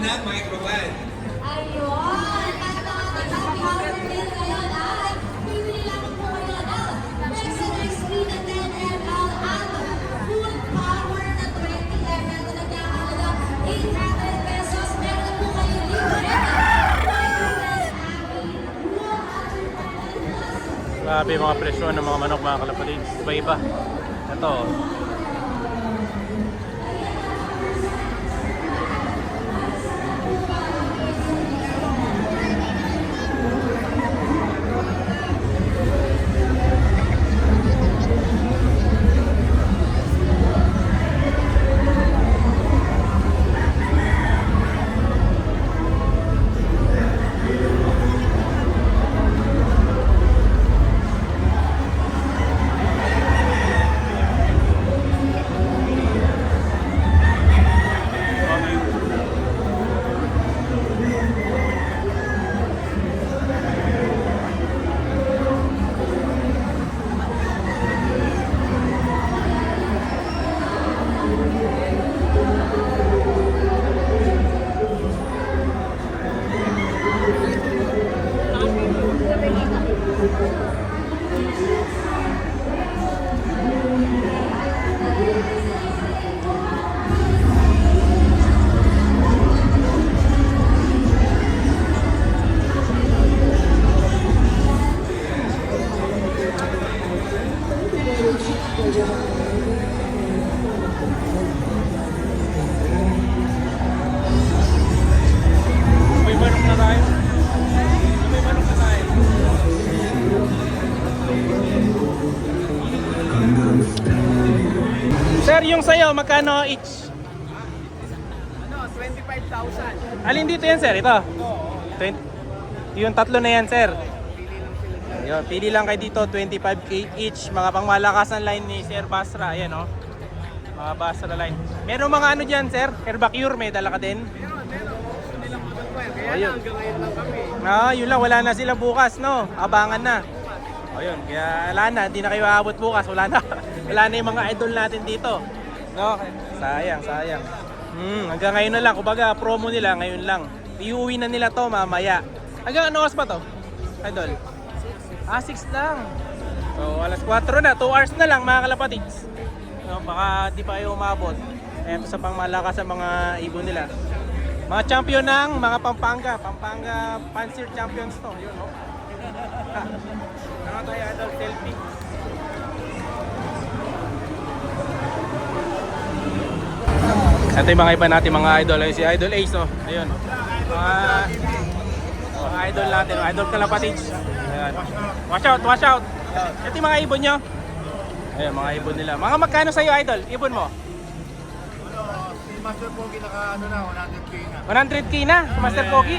ng microvan. Ayun! At happy hour din ngayon at bibili lamang po kayo ng Nexon XP na 10 ml at full power na 20 ml na nagkakahalaga 800 pesos. Meron po kayo libre Grabe mga presyo ng mga manok mga kalapatid. Iba-iba. Ito. May manok na tayo. May manok na tayo. Sir, yung sayo, magkano each? Ano, 25,000. Alin dito yan, sir? Ito? 20. Yung tatlo na yan, sir. Ayun, pili lang kayo dito, 25k each. Mga pangmalakasan line ni Sir Basra. Ayan, oh. Mga Basra line. Meron mga ano dyan, sir? Herbacure, may dala ka din? Meron. Gusto nilang mag-acquire. Kaya Ayun. lang, hanggang ngayon lang kami. Yun lang, wala na sila bukas, no? Abangan na. Ayun, kaya wala na, hindi na kayo aabot bukas. Wala na. Wala na yung mga idol natin dito. No? Sayang. Hanggang ngayon na lang, kumbaga promo nila ngayon lang. Iuwi na nila to mamaya. Hanggang ano oras pa to? Idol? 6 lang. So, alas 4 na, 2 hours na lang mga kalapatids. No, baka di pa kayo umabot. Ito sa pangmalakas sa mga ibon nila. Mga champion ng mga Pampanga Panzer Champions to. Yun, no? Ano tayo, idol, selfie. Ito yung mga iba natin mga idol. Ayun, si Idol Ace, no? Ayun. Mga idol natin, idol kalapatids. Ayan. Watch out. Ito yung mga ibon nyo. Ayun, mga ibon nila. Mga magkano sa'yo, idol? Ibon mo? Si Master Pogi naka ano na, 100k na. 100k na, si Master Pogi.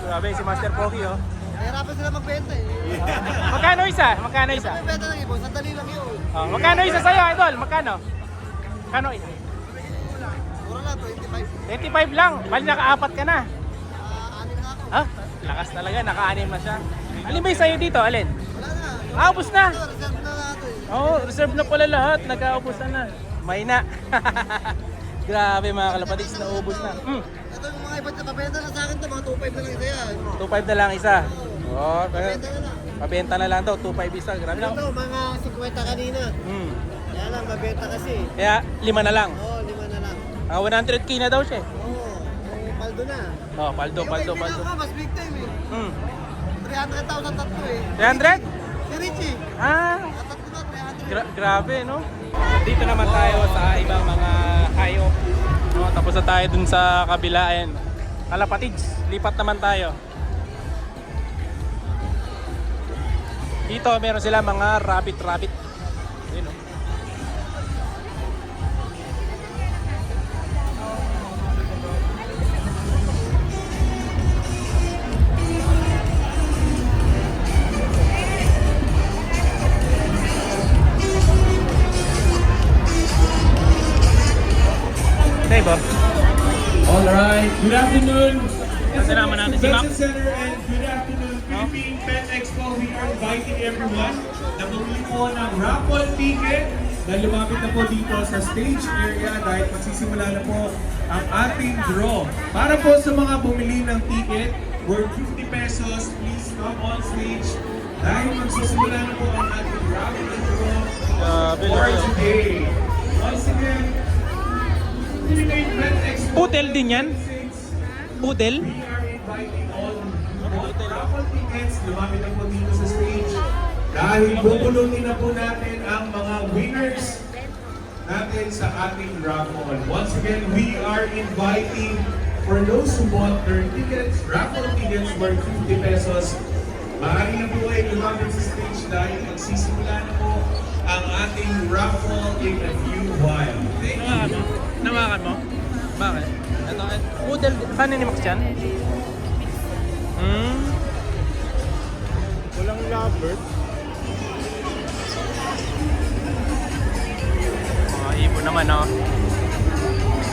Grabe, si Master Pogi, oh. Nahirapan sila magbenta eh. Magkano isa? May benta ng ibon, sandali lang yun. Oh, magkano isa sa'yo, idol? Magkano? Magkano isa? Mura na, 25. 25 lang. Bali naka-4 ka na. Anim na ako. Ha? Lakas talaga, naka-6 na siya. Alin ba yung sa'yo dito, alin? Wala na. Ubus na. Ito, reserve na natin eh. Oo, reserve na pala lahat. Nagkaubos na. May na. Grabe mga kalapatids, naubos na. Ito yung mga ibon na pabenta na sa akin to, mga 2.5 na lang isa yan. 2.5 na lang isa. Oo, Pabenta na lang. pabenta na lang daw, 2.5 isa. Grabe na. Ito, mga 50 kanina. Kaya lang, mabenta kasi. Kaya 5 na lang. Oo, 5 na lang. 100k na daw siya. Oo, yung paldo na. Oh, paldo. Mas big time eh. 300,000 tatlo eh. 300? Si Richie. Tatlo na, 300. Grabe, no? Dito naman tayo sa ibang mga hayop. No, tapos na tayo dun sa kabila. Ayan. Kalapatids, lipat naman tayo. Dito meron sila mga rabbit. Ayun, no? Okay ba? Alright, good afternoon. Kasalaman natin si Mac. Convention Center and good afternoon Philippine Pet Expo. We are inviting everyone na bumili po ng raffle ticket na lumapit na po dito sa stage area dahil magsisimula na po ang ating draw. Para po sa mga bumili ng ticket, worth 50 pesos, please come on stage dahil magsisimula na po ang ating raffle draw for today. Once again, Philippine Red Expo Pudel din yan? 2026. Pudel? We are inviting all raffle tickets, lumapit na po dito sa stage dahil bubulutin na po natin ang mga winners natin sa ating raffle. Once again, we are inviting for those who bought their tickets, raffle tickets worth 50 pesos. Maaari na po ay lumapit sa stage dahil magsisimula na po ang ating raffle in a few while. Thank you. Nawakan mo? Bakit? Ito, Pudel, kanin ni Max yan? Walang lovebird. Mga ibon naman, no?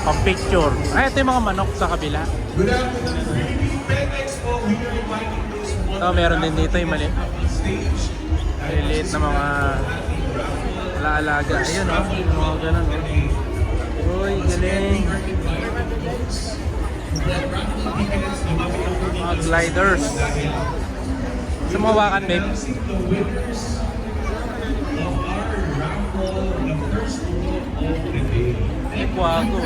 Pang picture. Ay, ito yung mga manok sa kabila. Good afternoon, Philippine Pet Expo. We are inviting those who want Oh, meron din dito yung mali. on stage. Maliliit na mga alaalaga. Ayun, no? Yung mga ganun, no? Uy, galing. Mga gliders. Sa mga wakan, babe. Announcing the winners of our raffle, the first draw of the day. Ay, kwago.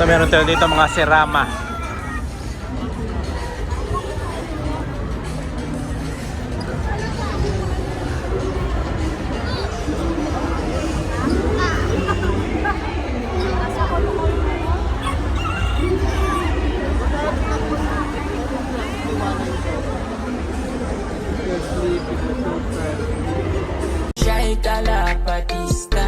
So meron tayo dito mga serama. Shaika la Batista